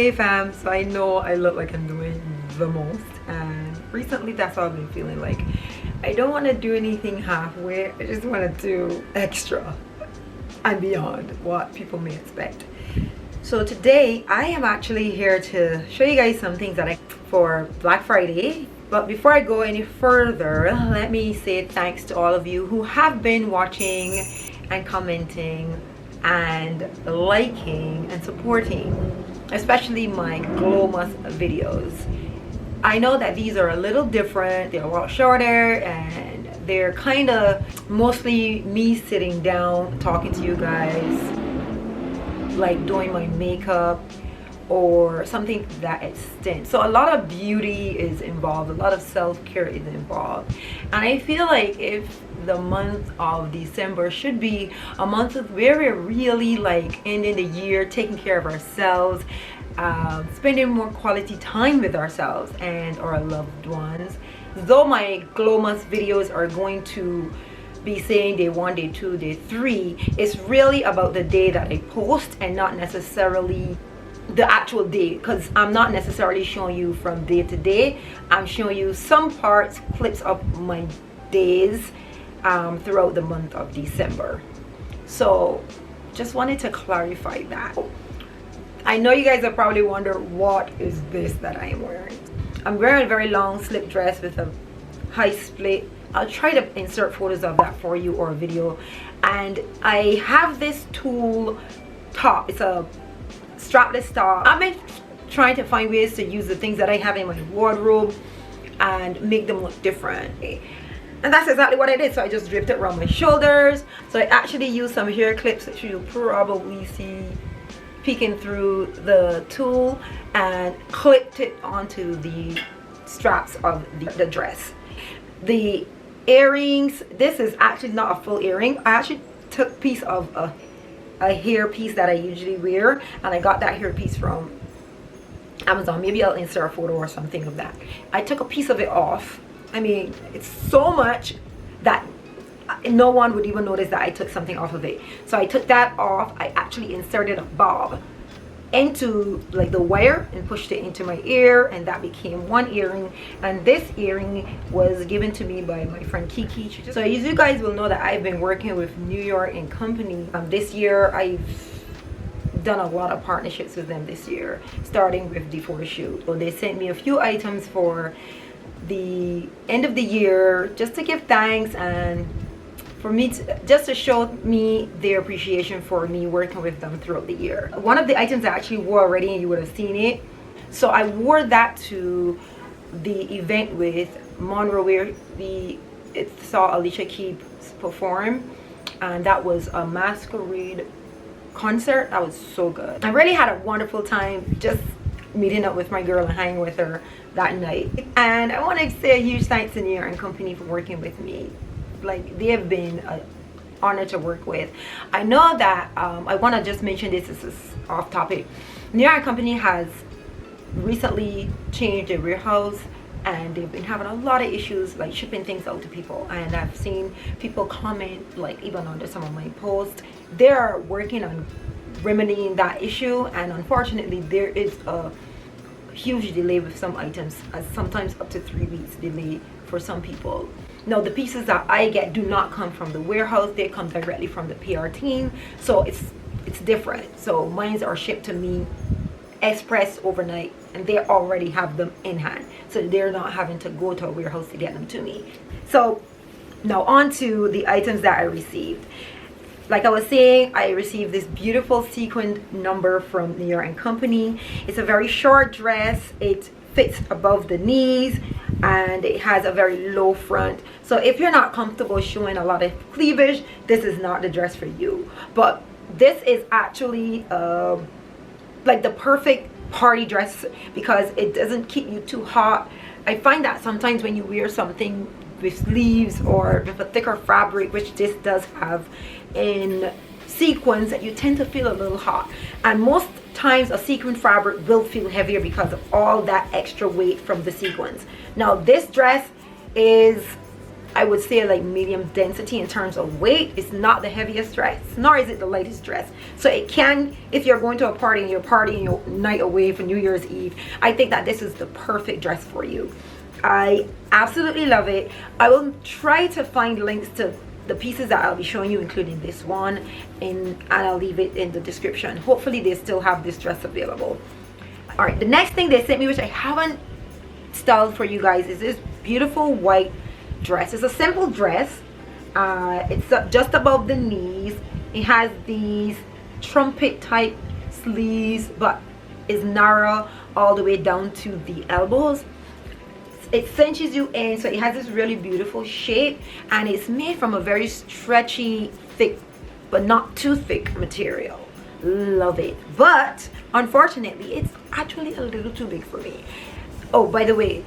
Hey fam, so I know I look like I'm doing the most, and recently that's what I've been feeling like. I don't want to do anything halfway, I just want to do extra and beyond what people may expect. So today I am actually here to show you guys some things that I for Black Friday. But before I go any further, let me say thanks to all of you who have been watching and commenting and liking and supporting, especially my Glomas videos. I know that these are a little different, they're a lot shorter, and they're kind of mostly me sitting down talking to you guys, like doing my makeup or something to that extent. So a lot of beauty is involved, a lot of self-care is involved, and I feel like if the month of December should be a month where we're really like ending the year taking care of ourselves, spending more quality time with ourselves and our loved ones. Though my Glomas videos are going to be saying day 1, day 2, day 3, it's really about the day that I post and not necessarily the actual day, because I'm not necessarily showing you from day to day. I'm showing you some parts, clips of my days throughout the month of December. So just wanted to clarify that. I know you guys are probably wondering what is this that I am wearing. I'm wearing a very long slip dress with a high split. I'll try to insert photos of that for you or a video. And I have this tulle top. It's a strapless top. I've been trying to find ways to use the things that I have in my wardrobe and make them look different. And that's exactly what I did. So I just draped it around my shoulders. So I actually used some hair clips that you'll probably see peeking through the tulle and clipped it onto the straps of the dress. The earrings, this is actually not a full earring. I actually took a piece of a hair piece that I usually wear, and I got that hair piece from Amazon. Maybe I'll insert a photo or something of that. I took a piece of it off. I mean, it's so much that no one would even notice that I took something off of it. So I took that off. I actually inserted a bob into like the wire and pushed it into my ear, and that became one earring. And this earring was given to me by my friend Kiki. So as you guys will know that I've been working with NY&CO. This year I've done a lot of partnerships with them this year, starting with the photo shoot. So they sent me a few items for the end of the year just to give thanks and for me just to show me their appreciation for me working with them throughout the year. One of the items I actually wore already, and you would have seen it. So I wore that to the event with Monroe where it saw Alicia Keys perform, and that was a masquerade concert. That was so good. I really had a wonderful time just meeting up with my girl and hanging with her that night. And I want to say a huge thanks to NY&CO for working with me. Like, they have been an honor to work with. I know that I want to just mention this is off topic. NY&CO has recently changed their warehouse, and they've been having a lot of issues like shipping things out to people, and I've seen people comment like even under some of my posts. They're working on remedying that issue, and unfortunately there is a huge delay with some items, sometimes up to 3 weeks delay for some people. Now the pieces that I get do not come from the warehouse, they come directly from the PR team, so it's different. So mines are shipped to me express overnight, and they already have them in hand, so they're not having to go to a warehouse to get them to me. So now on to the items that I received. Like I was saying, I received this beautiful sequined number from NY&CO. It's a very short dress. It fits above the knees, and it has a very low front. So if you're not comfortable showing a lot of cleavage, this is not the dress for you. But this is actually like the perfect party dress because it doesn't keep you too hot. I find that sometimes when you wear something with sleeves or with a thicker fabric, which this does have, in sequins, that you tend to feel a little hot, and most times a sequin fabric will feel heavier because of all that extra weight from the sequins. Now this dress is, I would say like medium density in terms of weight. It's not the heaviest dress, nor is it the lightest dress. So it can, if you're going to a party and you're partying your night away for New Year's Eve, I think that this is the perfect dress for you. I absolutely love it. I will try to find links to the pieces that I'll be showing you, including this one, and I'll leave it in the description. Hopefully they still have this dress available. All right, the next thing they sent me, which I haven't styled for you guys, is this beautiful white dress. It's a simple dress. It's just above the knees. It has these trumpet type sleeves, but is narrow all the way down to the elbows. It cinches you in, so it has this really beautiful shape, and it's made from a very stretchy, thick but not too thick material. Love it. But unfortunately it's actually a little too big for me. Oh, by the way,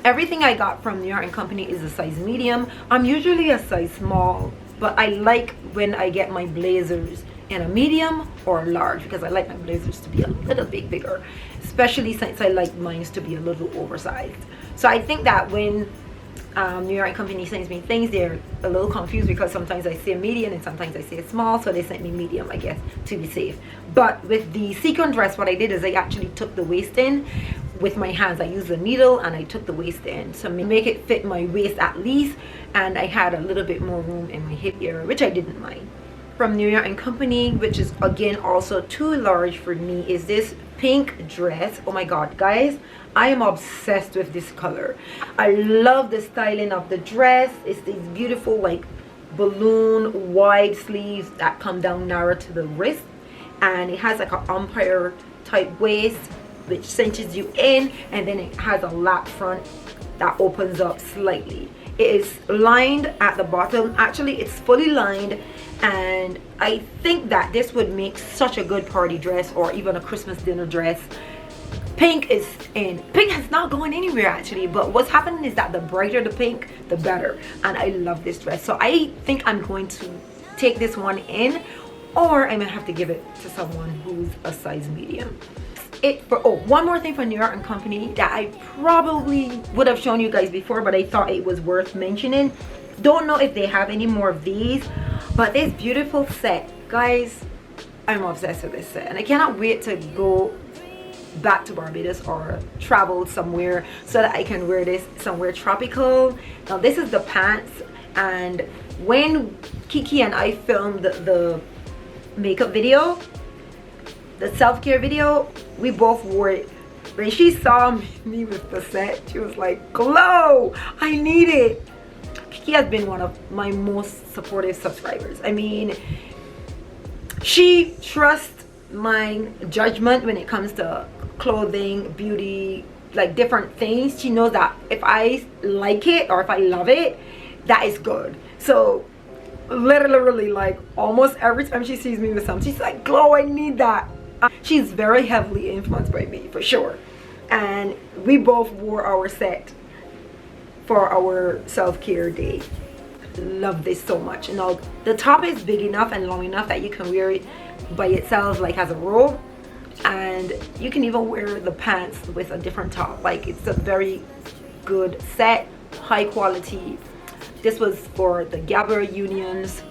everything I got from New York&Co is a size medium. I'm usually a size small, but I like when I get my blazers in a medium or a large, because I like my blazers to be a little bit bigger, especially since I like mine to be a little oversized. So I think that when New York&Co sends me things, they're a little confused, because sometimes I say a medium and sometimes I say a small, so they sent me medium, I guess, to be safe. But with the sequin dress, what I did is I actually took the waist in with my hands. I used a needle and I took the waist in to make it fit my waist at least, and I had a little bit more room in my hip area, which I didn't mind. From New York&Co, which is again also too large for me, is this pink dress. Oh my god, guys, I am obsessed with this color. I love the styling of the dress. It's these beautiful like balloon wide sleeves that come down narrow to the wrist, and it has like an umpire type waist which cinches you in, and then it has a lap front that opens up slightly. It is lined at the bottom. Actually, it's fully lined, and I think that this would make such a good party dress or even a Christmas dinner dress. Pink is in. Pink is not going anywhere actually, but what's happening is that the brighter the pink, the better, and I love this dress. So I think I'm going to take this one in, or I might have to give it to someone who's a size medium. Oh, one more thing from New York&Co that I probably would have shown you guys before, but I thought it was worth mentioning. Don't know if they have any more of these, but this beautiful set, guys, I'm obsessed with this set, and I cannot wait to go back to Barbados or travel somewhere so that I can wear this somewhere tropical. Now this is the pants, and when Kiki and I filmed the makeup video, the self-care video, we both wore it. When she saw me with the set, she was like, "Glow, I need it." Kiki has been one of my most supportive subscribers. I mean, she trusts my judgment when it comes to clothing, beauty, like different things. She knows that if I like it or if I love it, that is good. So literally, like almost every time she sees me with something, she's like, "Glow, I need that." She's very heavily influenced by me for sure, and we both wore our set for our self-care day. Love this so much. Now the top is big enough and long enough that you can wear it by itself, like as a robe, and you can even wear the pants with a different top. Like, it's a very good set, high quality. This was for the Gabber Union's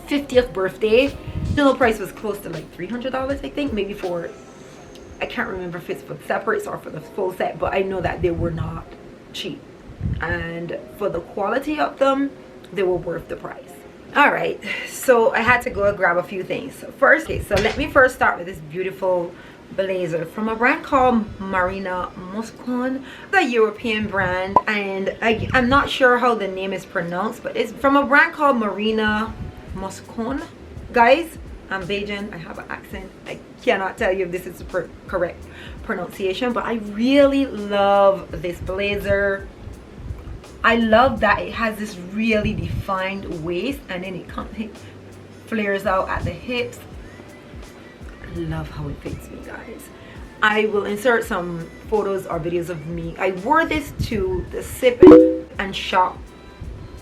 50th birthday. The price was close to like $300, I think, maybe for, I can't remember if it's for separates or for the full set, but I know that they were not cheap, and for the quality of them, they were worth the price. All right, so I had to go and grab a few things. So first, okay, so let me first start with this beautiful blazer from a brand called Marina. It's a European brand, and I'm not sure how the name is pronounced, but it's from a brand called Marina. Guys, I'm Bajan, I have an accent. I cannot tell you if this is the correct pronunciation, but I really love this blazer. I love that it has this really defined waist, and then it flares out at the hips. I love how it fits me, guys. I will insert some photos or videos of me. I wore this to the Sip and Shop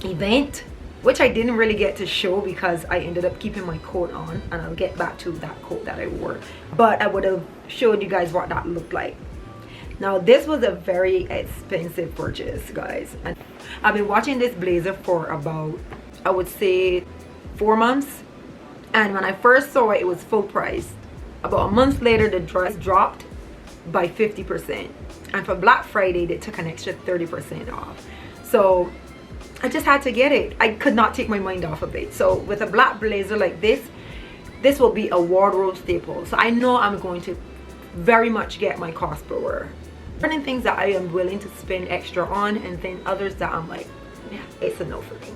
event, which I didn't really get to show because I ended up keeping my coat on, and I'll get back to that coat that I wore, but I would have showed you guys what that looked like. Now this was a very expensive purchase, guys, and I've been watching this blazer for about, I would say, 4 months, and when I first saw it, it was full price. About a month later, the dress dropped by 50%, and for Black Friday they took an extra 30% off. So I just had to get it. I could not take my mind off of it. So with a black blazer like this will be a wardrobe staple. So I know I'm going to very much get my cost per wear. Certain things that I am willing to spend extra on, and then others that I'm like, yeah, it's a no for me.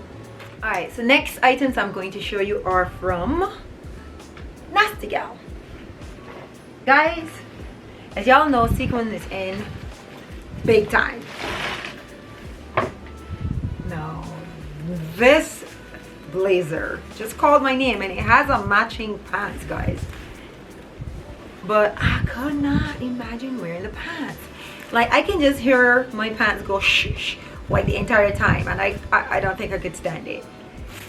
Alright, so next items I'm going to show you are from NY&CO. Guys, as y'all know, sequin is in big time. Now, this blazer just called my name, and it has a matching pants, guys. But I could not imagine wearing the pants. Like, I can just hear my pants go shh like the entire time, and I don't think I could stand it.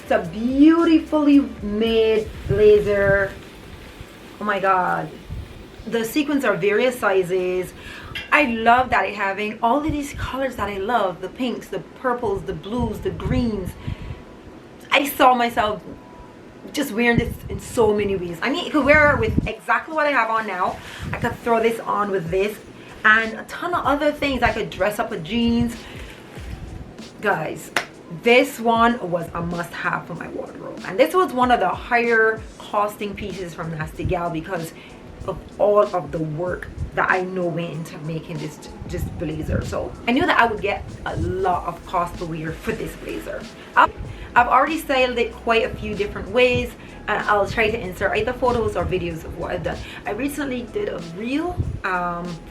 It's a beautifully made blazer. Oh my god. The sequins are various sizes. I love that it's having all of these colors that I love. The pinks, the purples, the blues, the greens. I saw myself just wearing this in so many ways. I mean, you could wear it with exactly what I have on now. I could throw this on with this and a ton of other things. I could dress up with jeans. Guys, this one was a must-have for my wardrobe, and this was one of the higher costing pieces from NY&CO because of all of the work that I know went into making this blazer. So I knew that I would get a lot of cost per wear for this blazer. I've already styled it quite a few different ways, and I'll try to insert either photos or videos of what I've done. I recently did a reel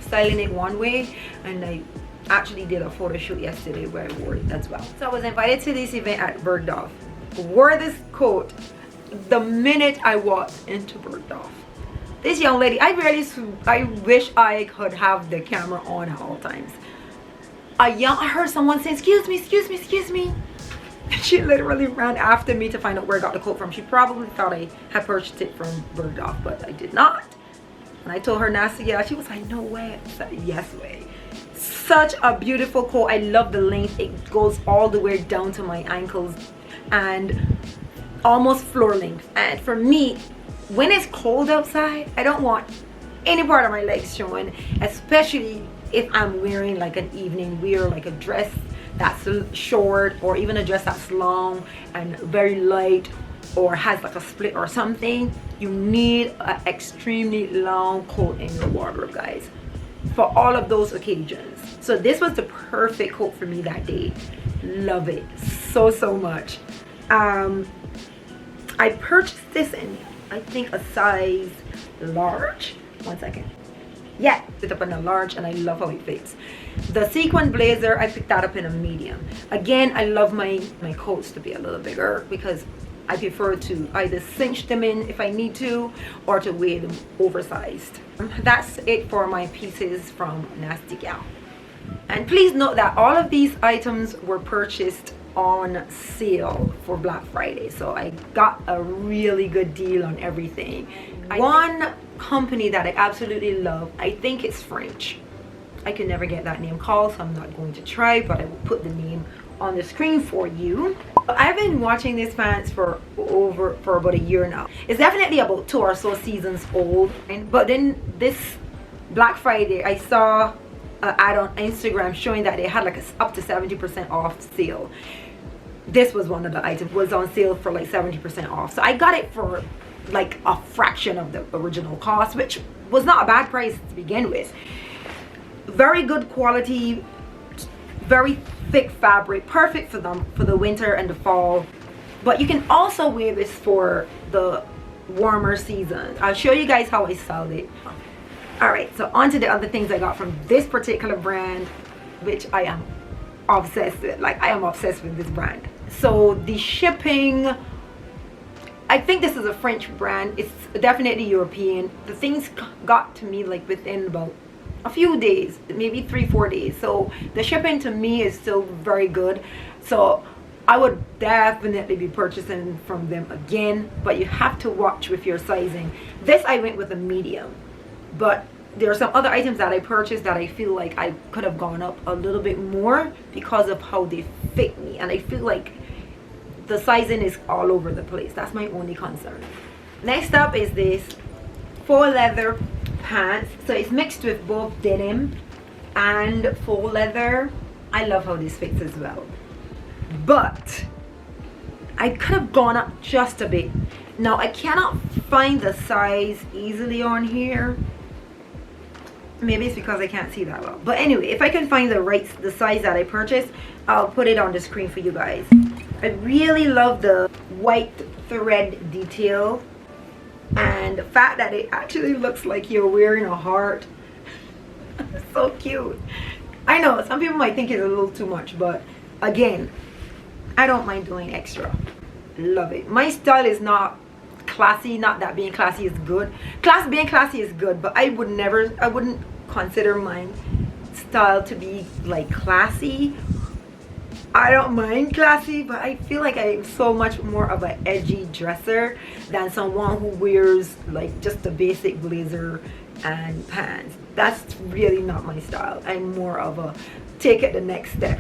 styling it one way, and I actually did a photo shoot yesterday where I wore it as well. So I was invited to this event at Bergdorf. Wore this coat the minute I walked into Bergdorf. This young lady, I wish I could have the camera on at all times. I heard someone say, excuse me, excuse me, excuse me. She literally ran after me to find out where I got the coat from. She probably thought I had purchased it from Bergdorf, but I did not. And I told her NY&CO, she was like, no way. I said, yes way. Such a beautiful coat. I love the length. It goes all the way down to my ankles and almost floor length. And for me, when it's cold outside, I don't want any part of my legs showing, especially if I'm wearing like an evening wear, like a dress that's short, or even a dress that's long and very light, or has like a split or something. You need an extremely long coat in your wardrobe, guys, for all of those occasions. So this was the perfect coat for me that day. Love it so much. I purchased this in, I think, a size large. One second. Yeah, fit up in a large, and I love how it fits. The sequin blazer, I picked that up in a medium. Again, I love my coats to be a little bigger because I prefer to either cinch them in if I need to, or to wear them oversized. That's it for my pieces from NY&CO. And please note that all of these items were purchased on sale for Black Friday, so I got a really good deal on everything. One company that I absolutely love, I think it's French. I can never get that name called, so I'm not going to try, but I will put the name on the screen for you. I've been watching this pants for about a year now. It's definitely about 2 or so seasons old, but then this Black Friday I saw an ad on Instagram showing that they had like up to 70% off sale. This was one of the items, was on sale for like 70% off, so I got it for like a fraction of the original cost, which was not a bad price to begin with. Very good quality, very thick fabric, perfect for them for the winter and the fall. But you can also wear this for the warmer season. I'll show you guys how I styled it. All right, so on to the other things I got from this particular brand, which I am obsessed with. Like, I am obsessed with this brand. So the shipping, I think this is a French brand. It's definitely European. The things got to me like within about a few days, maybe 3-4 days. So the shipping to me is still very good. So I would definitely be purchasing from them again, but you have to watch with your sizing. This I went with a medium, but there are some other items that I purchased that I feel like I could have gone up a little bit more because of how they fit me, and I feel like the sizing is all over the place. That's my only concern. Next up is this faux leather pants. So it's mixed with both denim and faux leather. I love how this fits as well, but I could have gone up just a bit. Now I cannot find the size easily on here. Maybe it's because I can't see that well, but anyway, if I can find the size that I purchased, I'll put it on the screen for you guys. I really love the white thread detail and the fact that it actually looks like you're wearing a heart. So cute. I know some people might think it's a little too much, but again, I don't mind doing extra. Love it. My style is not classy, not that being classy is good. Being classy is good, but I wouldn't consider my style to be like classy. I don't mind classy, but I feel like I'm so much more of an edgy dresser than someone who wears like just a basic blazer and pants. That's really not my style. I'm more of a take it the next step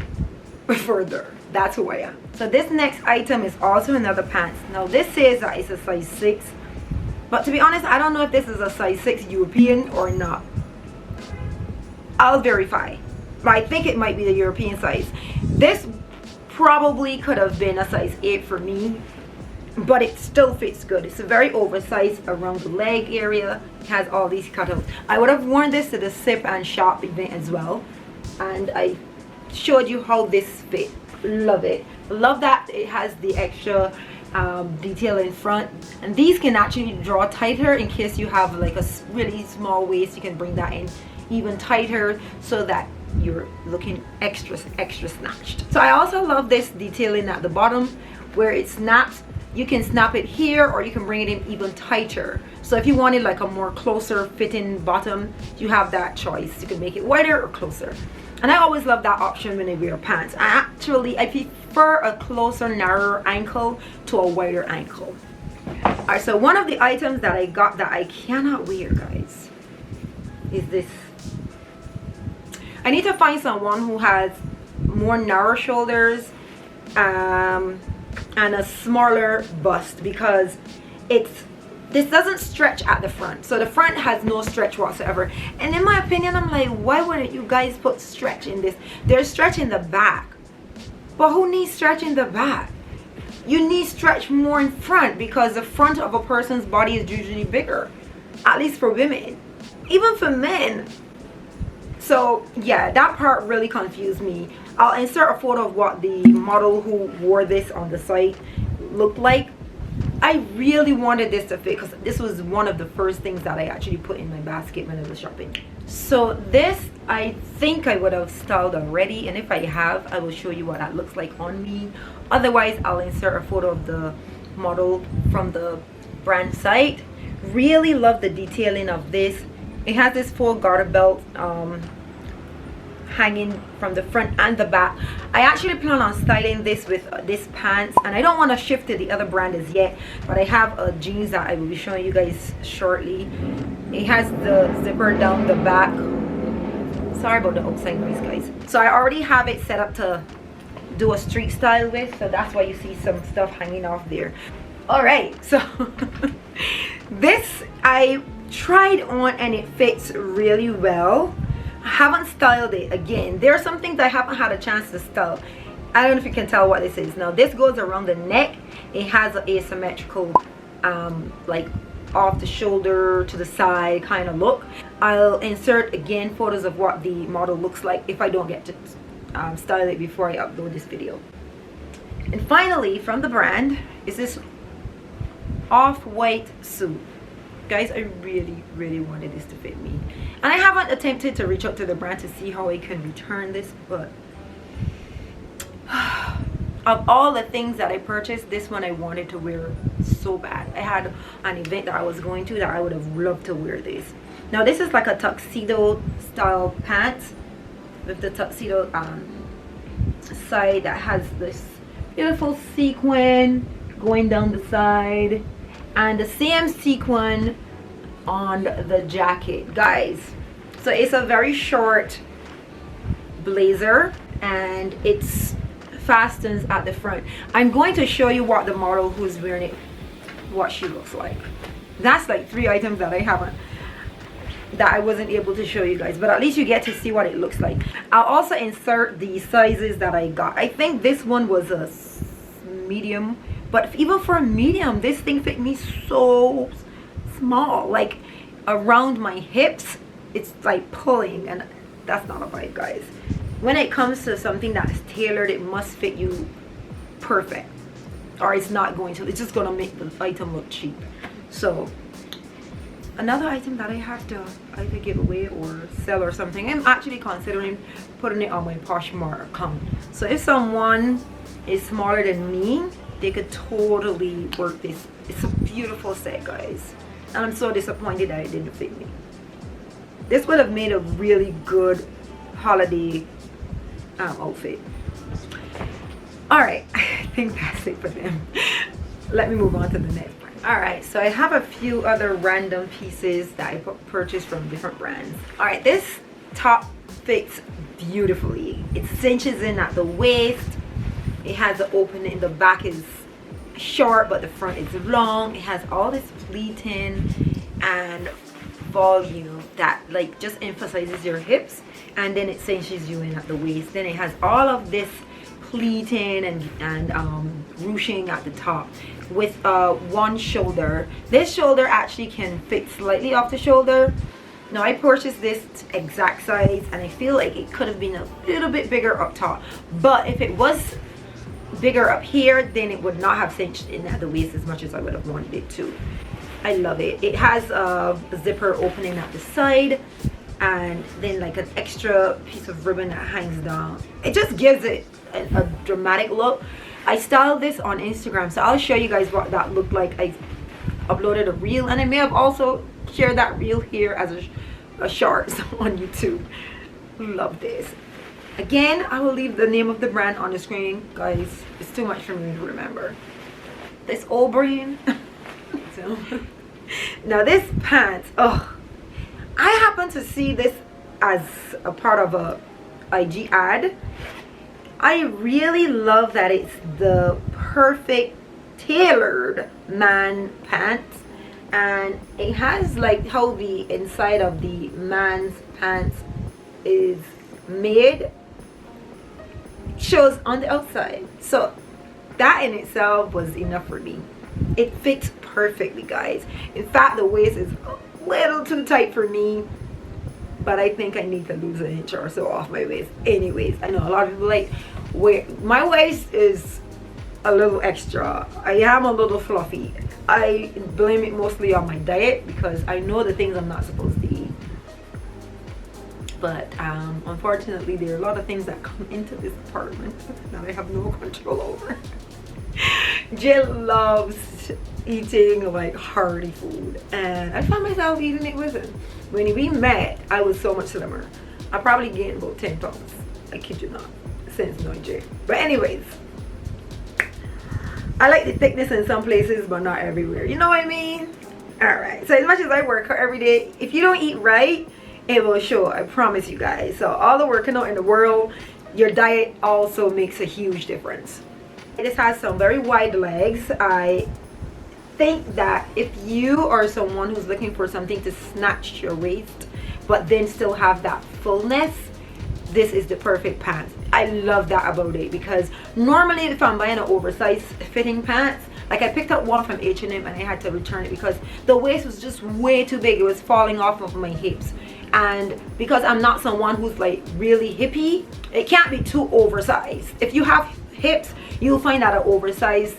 further. That's who I am. So this next item is also another pants. Now this says that it's a size 6, but to be honest, I don't know if this is a size 6 European or not. I'll verify, but I think it might be the European size. This probably could have been a size 8 for me, but it still fits good. It's a very oversized around the leg area. It has all these cutouts. I would have worn this to the sip and shop event as well, and I showed you how this fit. Love it. Love that it has the extra detail in front, and these can actually draw tighter in case you have like a really small waist. You can bring that in even tighter so that you're looking extra snatched. So I also love this detailing at the bottom where it snaps. You can snap it here, or you can bring it in even tighter. So if you wanted like a more closer fitting bottom, you have that choice. You can make it wider or closer. And I always love that option when I wear pants. I prefer a closer, narrower ankle to a wider ankle. Alright, so one of the items that I got that I cannot wear, guys, is this. I need to find someone who has more narrow shoulders and a smaller bust, because this doesn't stretch at the front. So the front has no stretch whatsoever, and in my opinion, I'm like, why wouldn't you guys put stretch in this? There's stretch in the back, but who needs stretch in the back? You need stretch more in front, because the front of a person's body is usually bigger, at least for women, even for men. So yeah, that part really confused me. I'll insert a photo of what the model who wore this on the site looked like. I really wanted this to fit, because this was one of the first things that I actually put in my basket when I was shopping. So this, I think I would have styled already, and if I have, I will show you what that looks like on me. Otherwise, I'll insert a photo of the model from the brand site. Really love the detailing of this. It has this full garter belt hanging from the front and the back. I actually plan on styling this with this pants, and I don't want to shift to the other brand as yet, but I have a jeans that I will be showing you guys shortly. It has the zipper down the back. Sorry about the outside noise, guys. So I already have it set up to do a street style with, so that's why you see some stuff hanging off there. All right, so this I tried on and it fits really well. I haven't styled it. Again, there are some things I haven't had a chance to style. I don't know if you can tell what this is. Now this goes around the neck. It has an asymmetrical like off the shoulder to the side kind of look. I'll insert again photos of what the model looks like if I don't get to style it before I upload this video. And finally, from the brand, is this off-white suit. Guys, I really wanted this to fit me, and I haven't attempted to reach out to the brand to see how I can return this, but of all the things that I purchased, this one I wanted to wear so bad. I had an event that I was going to that I would have loved to wear this. Now this is like a tuxedo style pants with the tuxedo side that has this beautiful sequin going down the side, and the same sequin on the jacket. Guys, So it's a very short blazer and it's fastens at the front. I'm going to show you what the model who's wearing it, what she looks like. That's like 3 items that I wasn't able to show you guys, but at least you get to see what it looks like. I'll also insert the sizes that I got. I think this one was a medium, but even for a medium, this thing fit me so small, like around my hips. It's like pulling, and that's not a vibe, guys. When it comes to something that's tailored, it must fit you perfect, or it's not going to. It's just gonna make the item look cheap. So another item that I have to either give away or sell or something, I'm actually considering putting it on my Poshmark account. So if someone is smaller than me, they could totally work this. It's a beautiful set, guys, and I'm so disappointed that it didn't fit me. This would have made a really good holiday outfit. All right, I think that's it for them. Let me move on to the next one. All right, so I have a few other random pieces that I purchased from different brands. All right, this top fits beautifully. It cinches in at the waist. It has an opening. The back is short, but the front is long. It has all this pleating and volume that like just emphasizes your hips, and then it cinches you in at the waist. Then it has all of this pleating and ruching at the top with one shoulder. This shoulder actually can fit slightly off the shoulder. Now I purchased this exact size, and I feel like it could have been a little bit bigger up top, but if it was bigger up here, then it would not have cinched in at the waist as much as I would have wanted it to. I love it. It has a zipper opening at the side, and then like an extra piece of ribbon that hangs down. It just gives it a dramatic look. I styled this on Instagram, so I'll show you guys what that looked like. I uploaded a reel, and I may have also shared that reel here as a short on YouTube. Love this. Again, I will leave the name of the brand on the screen, guys. It's too much for me to remember. This old brand. So, now this pants, oh, I happen to see this as a part of a IG ad. I really love that it's the perfect tailored man pants, and it has like how the inside of the man's pants is made, shows on the outside. So that in itself was enough for me. It fits perfectly, guys. In fact, the waist is a little too tight for me, but I think I need to lose an inch or so off my waist. Anyways, I know a lot of people like, my waist is a little extra. I am a little fluffy. I blame it mostly on my diet, because I know the things I'm not supposed to eat. But unfortunately, there are a lot of things that come into this apartment that I have no control over. Jill loves eating like hearty food, and I found myself eating it with him. When we met, I was so much slimmer. I probably gained about 10 pounds. I kid you not, since knowing Jay. But anyways, I like the thickness in some places, but not everywhere. You know what I mean? Alright, so as much as I work out every day, if you don't eat right, it will show. I promise you guys. So all the working out in the world, your diet also makes a huge difference. This has some very wide legs. I think that if you are someone who's looking for something to snatch your waist but then still have that fullness, this is the perfect pants. I love that about it, because normally if I'm buying an oversized fitting pants, like I picked up one from H&M and I had to return it because the waist was just way too big. It was falling off of my hips, and because I'm not someone who's like really hippie, it can't be too oversized. If you have hips, you'll find that an oversized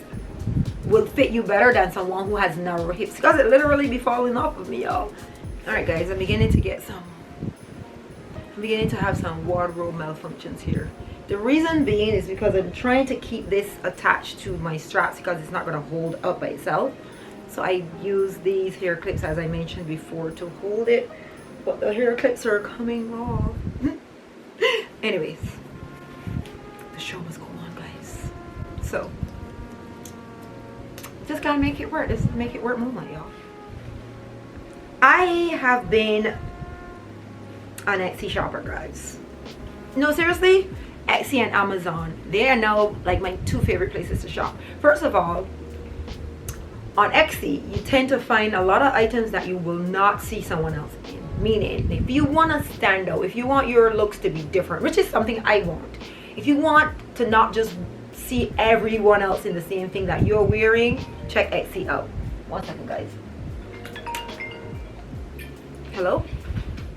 will fit you better than someone who has narrow hips, because it literally be falling off of me, y'all. All right, guys, I'm beginning to have some wardrobe malfunctions here. The reason being is because I'm trying to keep this attached to my straps, because it's not going to hold up by itself. So I use these hair clips, as I mentioned before, to hold it, but the hair clips are coming off. Anyways, the show must go on, guys. So just gotta make it work. Just make it work moment, y'all. I have been an Etsy shopper, guys. No, seriously, Etsy and Amazon, they are now like my two favorite places to shop. First of all, on Etsy, you tend to find a lot of items that you will not see someone else in. Meaning, if you want to stand out, if you want your looks to be different, which is something I want. If you want to not just see everyone else in the same thing that you're wearing, check Etsy out. 1 second, guys. Hello?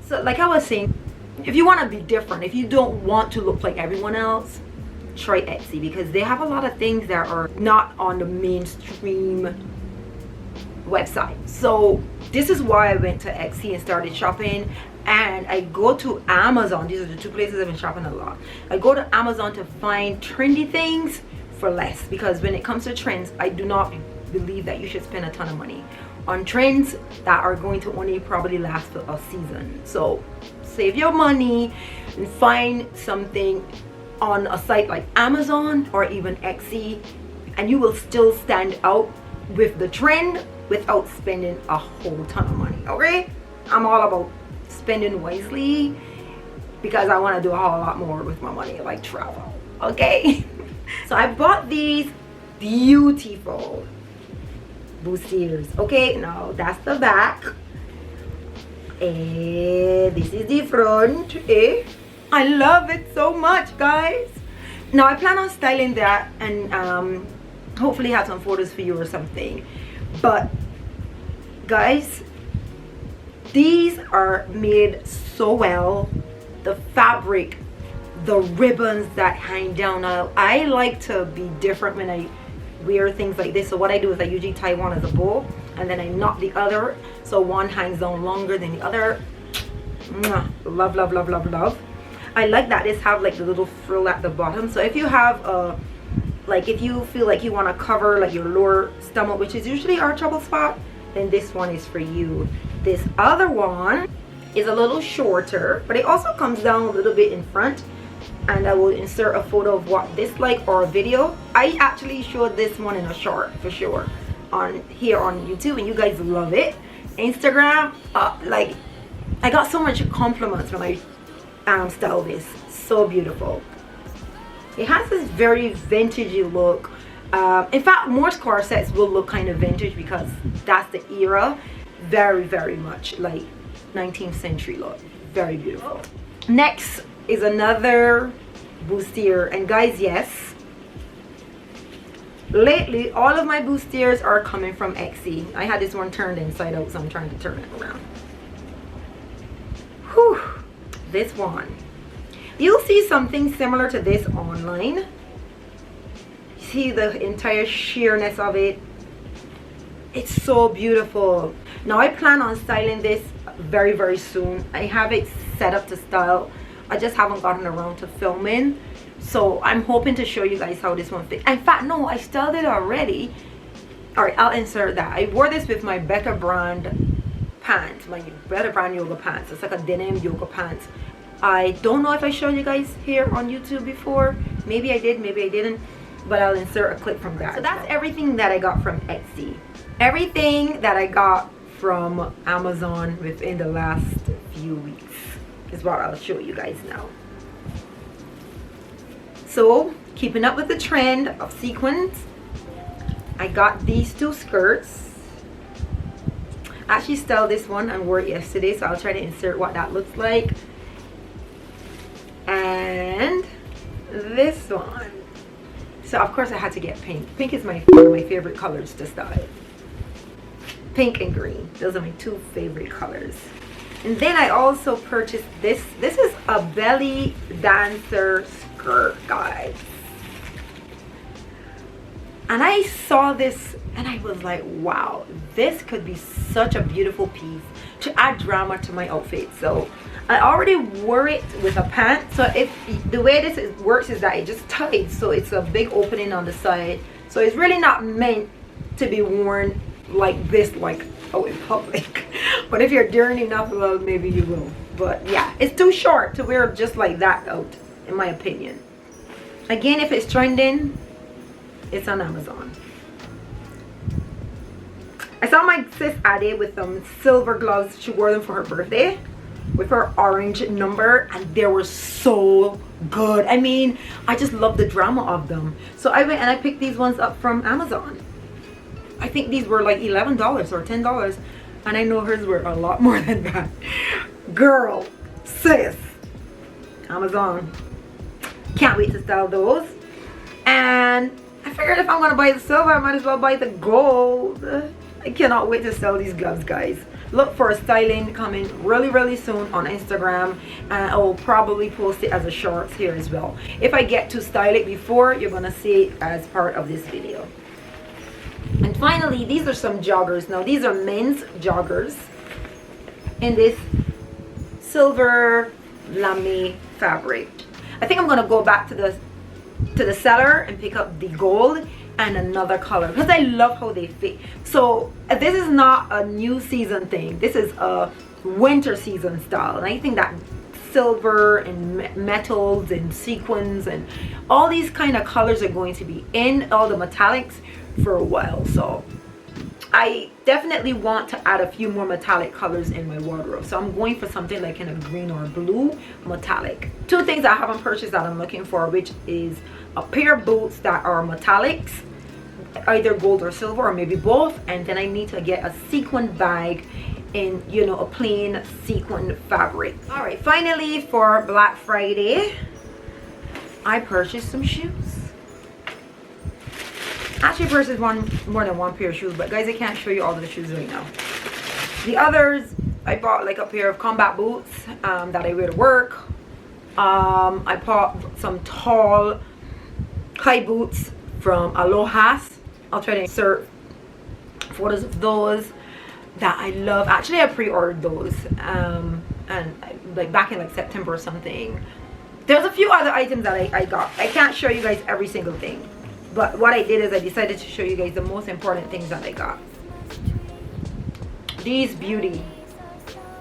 So like I was saying, if you want to be different, if you don't want to look like everyone else, try Etsy, because they have a lot of things that are not on the mainstream website. So this is why I went to Etsy and started shopping. And I go to Amazon. These are the two places I've been shopping a lot. I go to Amazon to find trendy things for less, because when it comes to trends, I do not believe that you should spend a ton of money on trends that are going to only probably last for a season. So save your money and find something on a site like Amazon or even Etsy, and you will still stand out with the trend without spending a whole ton of money. Okay, I'm all about spending wisely, because I want to do a whole lot more with my money, like travel. Okay. So I bought these beautiful bustiers. Okay, now that's the back, and this is the front. I love it so much, guys. Now I plan on styling that and hopefully have some photos for you or something. But guys, these are made so well. The fabric, the ribbons that hang down. Now I like to be different when I wear things like this. So what I do is I usually tie one as a bow, and then I knot the other so one hangs down longer than the other. Love, love, love, love, love. I like that this have like the little frill at the bottom. So if you have like if you feel like you want to cover like your lower stomach, which is usually our trouble spot, then this one is for you. This other one is a little shorter, but it also comes down a little bit in front, and I will insert a photo of what this like, or a video. I actually showed this one in a short for sure on here on YouTube, and you guys love it. Instagram, like I got so much compliments when I styled this. So beautiful. It has this very vintagey look. In fact, most corsets will look kind of vintage because that's the era. Very, very much like 19th century look. Very beautiful. Next is another bustier, and guys, yes, lately all of my bustiers are coming from Etsy. I had this one turned inside out, so I'm trying to turn it around. Whew. This one, you'll see something similar to this online. See the entire sheerness of it. It's so beautiful. Now I plan on styling this very, very soon. I have it set up to style. I just haven't gotten around to filming, so I'm hoping to show you guys how this one fits. In fact, no, I styled it already. All right, I'll insert that. I wore this with my Better brand pants, my Better brand yoga pants. It's like a denim yoga pants. I don't know if I showed you guys here on YouTube before. Maybe I did, maybe I didn't, but I'll insert a clip from that. So that's everything that I got from Etsy. Everything that I got from Amazon within the last few weeks is what I'll show you guys now. So keeping up with the trend of sequins, I got these two skirts. I actually styled this one and wore it yesterday, so I'll try to insert what that looks like. And this one. So of course I had to get pink. Pink is one of my favorite colors to style. Pink and green, those are my two favorite colors. And then I also purchased this. This is a belly dancer skirt, guys. And I saw this and I was like, wow, this could be such a beautiful piece to add drama to my outfit. So I already wore it with a pant. So if the way this works is that it just ties, so it's a big opening on the side. So it's really not meant to be worn like this, like out in public. But if you're daring enough, well, maybe you will. But yeah, it's too short to wear just like that out, in my opinion. Again, if it's trending, it's on Amazon. I saw my sis Ade with some silver gloves. She wore them for her birthday. with her orange number, and they were so good. I mean, I just love the drama of them. So I went and I picked these ones up from Amazon. I think these were like $11 or $10, and I know hers were a lot more than that. Girl, sis, Amazon, can't wait to style those. And I figured if I'm gonna buy the silver, I might as well buy the gold. I cannot wait to style these gloves, guys. Look for a styling coming really soon on Instagram, and I will probably post it as a shorts here as well. If I get to style it before, you're gonna see it as part of this video. And finally, these are some joggers. Now these are men's joggers in this silver lame fabric. I think I'm gonna go back to the seller and pick up the gold and another color because I love how they fit. So this is not a new season thing, this is a winter season style, and I think that silver and metals and sequins and all these kind of colors are going to be in, all the metallics, for a while. So I definitely want to add a few more metallic colors in my wardrobe, so I'm going for something like in a green or a blue metallic. Two things I haven't purchased that I'm looking for, which is a pair of boots that are metallics, either gold or silver or maybe both, and then I need to get a sequin bag in, you know, a plain sequin fabric. All right, finally for Black Friday, I purchased some shoes. Actually purchased more than one pair of shoes, but guys, I can't show you all of the shoes right now. The others, I bought like a pair of combat boots that I wear to work. I bought some tall high boots from Aloha's. I'll try to insert photos of those that I love. Actually, I pre-ordered those and like back in like September or something. There's a few other items that I got. I can't show you guys every single thing, but what I did is I decided to show you guys the most important things that I got. These beauty,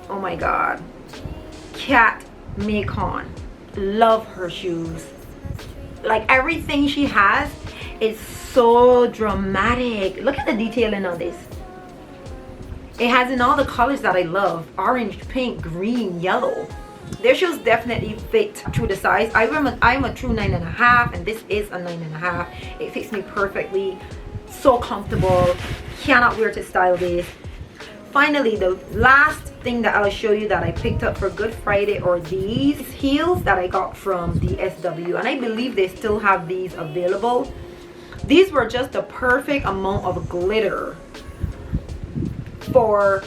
oh my god, Cat Macon. Love her shoes. Like everything she has is so dramatic. Look at the detailing on this. It has in all the colors that I love: orange, pink, green, yellow. Their shoes definitely fit through the size. I'm a true 9.5, and this is a 9.5. It fits me perfectly. So comfortable. Cannot wear to style this. Finally, the last thing that I'll show you that I picked up for Good Friday are these heels that I got from the SW, and I believe they still have these available. These were just the perfect amount of glitter for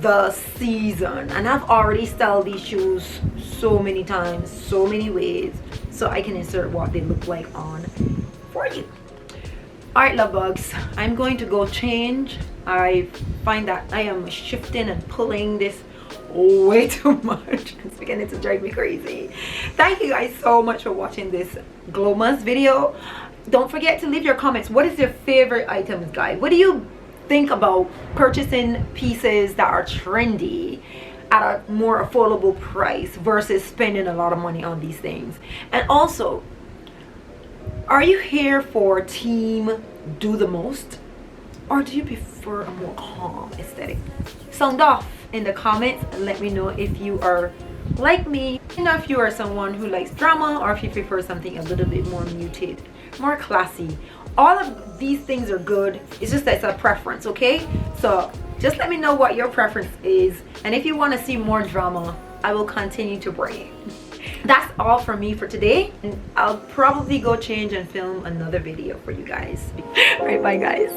the season, and I've already styled these shoes so many times, so many ways, so I can insert what they look like on for you. All right, love bugs, I'm going to go change. I find that I am shifting and pulling this way too much. It's beginning to drive me crazy. Thank you guys so much for watching this Glomas video. Don't forget to leave your comments. What is your favorite items, guys? What do you think about purchasing pieces that are trendy at a more affordable price versus spending a lot of money on these things? And also, are you here for team do the most, or do you prefer a more calm aesthetic? Sound off in the comments and let me know if you are like me. You know, if you are someone who likes drama, or if you prefer something a little bit more muted, more classy. All of these things are good. It's just that it's a preference, okay? So just let me know what your preference is, and if you want to see more drama, I will continue to bring it. That's all from me for today, and I'll probably go change and film another video for you guys. All right, bye guys.